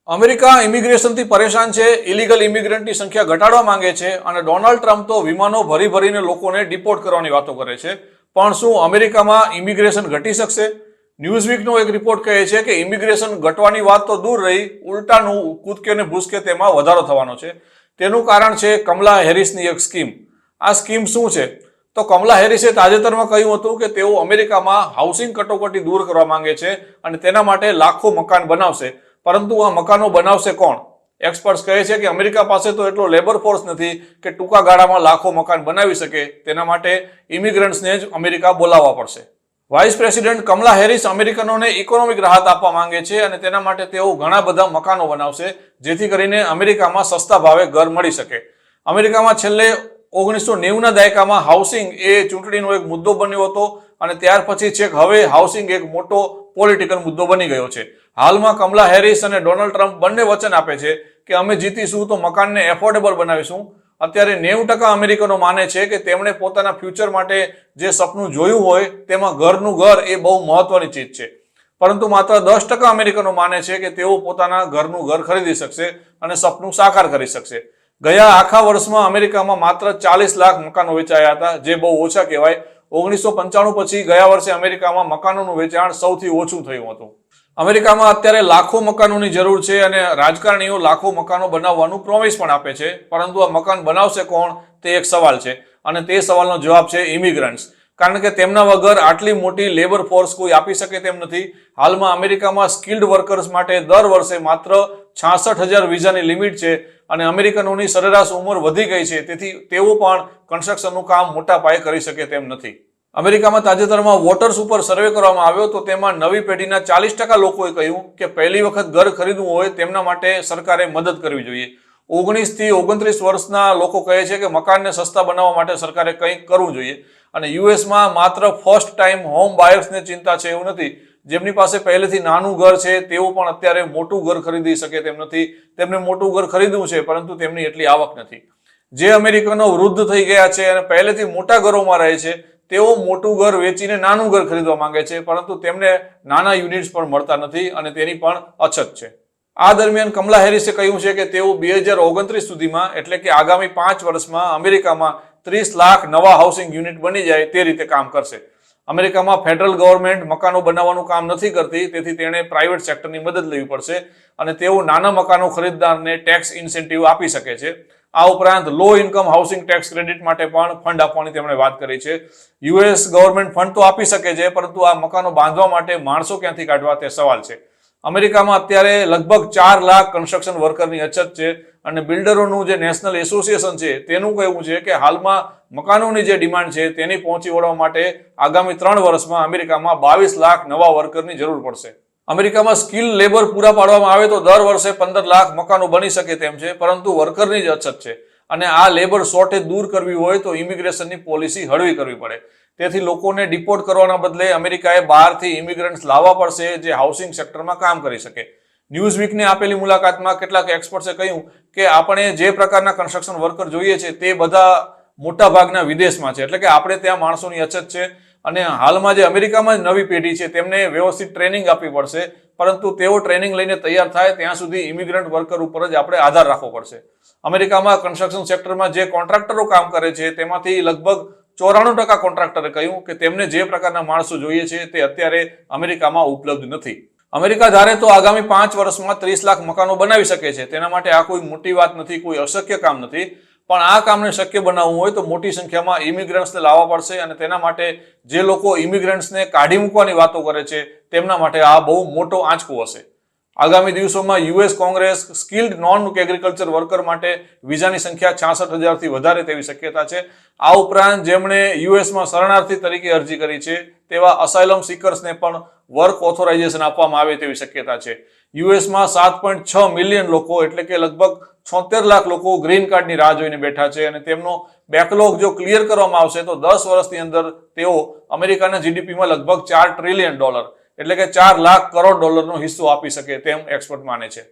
America ઇમિગ્રેશનથી પરેશાન છે, illegal ઇમિગ્રન્ટની સંખ્યા ઘટાડવા માંગે છે અને ડોનાલ્ડ ટ્રમ્પ તો વિમાનો ભરી ભરીને લોકોને ડિપોર્ટ કરવાની વાતો કરે છે. પણ શું અમેરિકામાં ઇમિગ્રેશન ઘટી શકશે? ન્યૂઝવીકનો એક રિપોર્ટ કહે છે કે ઇમિગ્રેશન ઘટવાની વાત તો દૂર રહી, ઉલટાનું કૂદકે ને ભૂસકે તેમાં વધારો થવાનો છે. તેનું કારણ છે કમલા હેરિસની એક સ્કીમ. આ સ્કીમ શું છે? તો કમલા હેરિસે તાજેતરમાં કહ્યું હતું કે તેઓ અમેરિકામાં હાઉસિંગ કટોકટી દૂર કરવા માંગે છે અને તેના માટે લાખો મકાન બનાવશે. પરંતુ આ મકાનો બનાવશે કોણ? એક્સપર્ટ્સ કહે છે કે અમેરિકા પાસે તો એટલો લેબર ફોર્સ નથી કે ટૂંકા ગાળામાં લાખો મકાન બનાવી શકે. તેના માટે ઇમિગ્રન્ટ્સને જ અમેરિકા બોલાવવા પડશે. વાઇસ પ્રેસિડેન્ટ કમલા હેરિસ અમેરિકનોને ઇકોનોમિક રાહત આપવા માંગે છે અને તેના માટે તેઓ ઘણા બધા મકાનો બનાવશે, જેથી કરીને અમેરિકામાં સસ્તા ભાવે ઘર મળી શકે. અમેરિકામાં છેલ્લે 1990ના દાયકામાં હાઉસિંગ એ ચૂંટણીનો એક મુદ્દો બન્યો હતો અને ત્યાર પછી છેક હવે હાઉસિંગ એક મોટો પોલિટિકલ મુદ્દો બની ગયો છે. હાલમાં કમલા હેરિસ અને ડોનાલ્ડ ટ્રમ્પ બંને વચન આપે છે કે અમે જીતીશું તો મકાનને એફોર્ડેબલ બનાવીશું. અત્યારે 90% અમેરિકનો માને છે કે તેમણે પોતાના ફ્યુચર માટે જે સપનું જોયું હોય તેમાં ઘરનું ઘર એ બહુ મહત્વની ચીજ છે. પરંતુ માત્ર 10% અમેરિકનો માને છે કે તેઓ પોતાના ઘરનું ઘર ખરીદી શકશે અને સપનું સાકાર કરી શકશે. ગયા આખા વર્ષમાં અમેરિકામાં માત્ર 40 લાખ મકાનો વેચાયા હતા, જે બહુ ઓછા કહેવાય. 1995 પછી ગયા વર્ષે અમેરિકામાં મકાનોનું વેચાણ સૌથી ઓછું થયું હતું. અમેરિકામાં અત્યારે લાખો મકાનોની જરૂર છે અને રાજકારણીઓ લાખો મકાનો બનાવવાનું પ્રોમિસ પણ આપે છે. પરંતુ આ મકાન બનાવશે કોણ તે એક સવાલ છે અને તે સવાલનો જવાબ છે ઇમિગ્રન્ટ્સ. કારણ કે તેમના વગર આટલી મોટી લેબર ફોર્સ કોઈ આપી શકે તેમ નથી. હાલમાં અમેરિકામાં સ્કિલ્ડ વર્કર્સ માટે દર વર્ષે માત્ર 66,000 વિઝાની લિમિટ છે અને અમેરિકનોની સરેરાશ ઉંમર વધી ગઈ છે, તેથી તેઓ પણ કન્સ્ટ્રક્શનનું કામ મોટા પાયે કરી શકે તેમ નથી. અમેરિકામાં તાજેતરમાં વોટર્સ ઉપર સર્વે કરવામાં આવ્યો તો તેમાં નવી પેઢીના 40% લોકોએ કહ્યું કે પહેલી વખત ઘર ખરીદવું હોય તેમના માટે સરકારે મદદ કરવી જોઈએ. 19 થી 29 વર્ષના લોકો કહે છે કે મકાનને સસ્તા બનાવવા માટે સરકારે કંઈક કરવું જોઈએ. અને યુએસમાં માત્ર ફર્સ્ટ ટાઈમ હોમ બાયર્સને ચિંતા છે એવું નથી. જેમની પાસે પહેલેથી નાનું ઘર છે તેઓ પણ અત્યારે મોટું ઘર ખરીદી શકે તેમ નથી. તેમને મોટું ઘર ખરીદવું છે પરંતુ તેમની એટલી આવક નથી. જે અમેરિકનો વૃદ્ધ થઈ ગયા છે અને પહેલેથી મોટા ઘરોમાં રહે છે તેઓ મોટું ઘર વેચીને નાનું ઘર ખરીદવા માંગે છે, પરંતુ તેમને નાના યુનિટ્સ પણ મળતા નથી અને તેની પણ અછત છે. આ દરમિયાન કમલા હેરિસે કહ્યું છે કે તેઓ 2029 સુધીમાં એટલે કે આગામી 5 વર્ષમાં અમેરિકામાં 30 લાખ નવા હાઉસિંગ યુનિટ બની જાય તે રીતે કામ કરશે. અમેરિકામાં ફેડરલ ગવર્મેન્ટ મકાનો બનાવવાનું કામ નથી કરતી, તેથી તેણે પ્રાઇવેટ સેક્ટરની મદદ લેવી પડશે અને તેઓ નાના મકાનો ખરીદનારને ટેક્સ ઇન્સેન્ટિવ આપી શકે છે. આ ઉપરાંત લો ઇન્કમ હાઉસિંગ ટેક્સ ક્રેડિટ માટે પણ ફંડ આપવાની તેમણે વાત કરી છે. યુએસ ગવર્મેન્ટ ફંડ તો આપી શકે છે, પરંતુ આ મકાનો બાંધવા માટે માણસો ક્યાંથી કાઢવા તે સવાલ છે. અમેરિકામાં અત્યારે લગભગ 4 લાખ કન્સ્ટ્રક્શન વર્કરની અછત છે અને બિલ્ડરોનું જે નેશનલ એસોસિએશન છે તેનું કહેવું છે કે હાલમાં મકાનોની જે ડિમાન્ડ છે તેની પહોંચી વળવા માટે આગામી 3 વર્ષમાં અમેરિકામાં 22 લાખ નવા વર્કરની જરૂર પડશે. અમેરિકામાં સ્કિલ લેબર પૂરા પાડવામાં આવે તો દર વર્ષે 15 લાખ મકાનો બની શકે તેમ છે, પરંતુ વર્કરની જ અછત છે અને આ લેબર શોર્ટેજ દૂર કરવી હોય તો ઇમિગ્રેશનની પોલિસી હળવી કરવી પડે. તેથી લોકોને ડિપોર્ટ કરવાના બદલે અમેરિકાએ બહારથી ઇમિગ્રન્ટ્સ લાવવા પડશે જે હાઉસિંગ સેક્ટરમાં કામ કરી શકે. ન્યૂઝવીકને આપેલી મુલાકાતમાં કેટલાક એક્સપર્ટ્સે કહ્યું કે આપણે જે પ્રકારના કન્સ્ટ્રક્શન વર્કર જોઈએ છે તે બધા મોટા ભાગના વિદેશમાં છે, એટલે કે આપણે ત્યાં માણસોની અછત છે અને હાલમાં જે અમેરિકામાં જ નવી પેઢી છે તેમને વ્યવસ્થિત ટ્રેનિંગ આપવી પડશે. પરંતુ તેઓ ટ્રેનિંગ લઈને તૈયાર થાય ત્યાં સુધી ઇમિગ્રન્ટ વર્કર ઉપર જ આપણે આધાર રાખવો પડશે. અમેરિકામાં કન્સ્ટ્રક્શન સેક્ટરમાં જે કોન્ટ્રાક્ટરો કામ કરે છે તેમાંથી લગભગ 94% કોન્ટ્રાક્ટરે કહ્યું કે તેમને જે પ્રકારના માણસો જોઈએ છે તે અત્યારે અમેરિકામાં ઉપલબ્ધ નથી. અમેરિકા ધારે તો આગામી 5 વર્ષમાં 30 લાખ મકાનો બનાવી શકે છે. તેના માટે આ કોઈ મોટી વાત નથી, કોઈ અશક્ય કામ નથી. પણ આ કામને શક્ય બનાવવું હોય તો મોટી સંખ્યામાં ઇમિગ્રન્ટ્સને લાવવા પડશે અને તેના માટે જે લોકો ઇમિગ્રન્ટ્સને કાઢી મૂકવાની વાતો કરે છે તેમના માટે આ બહુ મોટો આંચકો હશે. આગામી દિવસોમાં US Congress skilled non agriculture worker માટે વિઝાની સંખ્યા 66,000 થી વધારે તેવી શક્યતા છે. આ ઉપરાંત જેમણે યુએસમાં શરણાર્થી તરીકે અરજી કરી છે તેવા અસાઇલમ સિકર્સને પણ વર્ક ઓથોરાઇઝેશન આપવામાં આવે તેવી શક્યતા છે. યુએસમાં 7.6 મિલિયન લોકો એટલે કે લગભગ 76 લાખ લોકો ગ્રીન કાર્ડની રાહ જોઈને બેઠા છે અને તેમનો બેકલોગ જો ક્લિયર કરવામાં આવશે તો 10 વર્ષની અંદર તેઓ અમેરિકાના જીડીપીમાં લગભગ $4 ટ્રિલિયન એટલે કે $4 લાખ કરોડ નો હિસ્સો આપી શકે તેમ એક્સપર્ટ માને છે.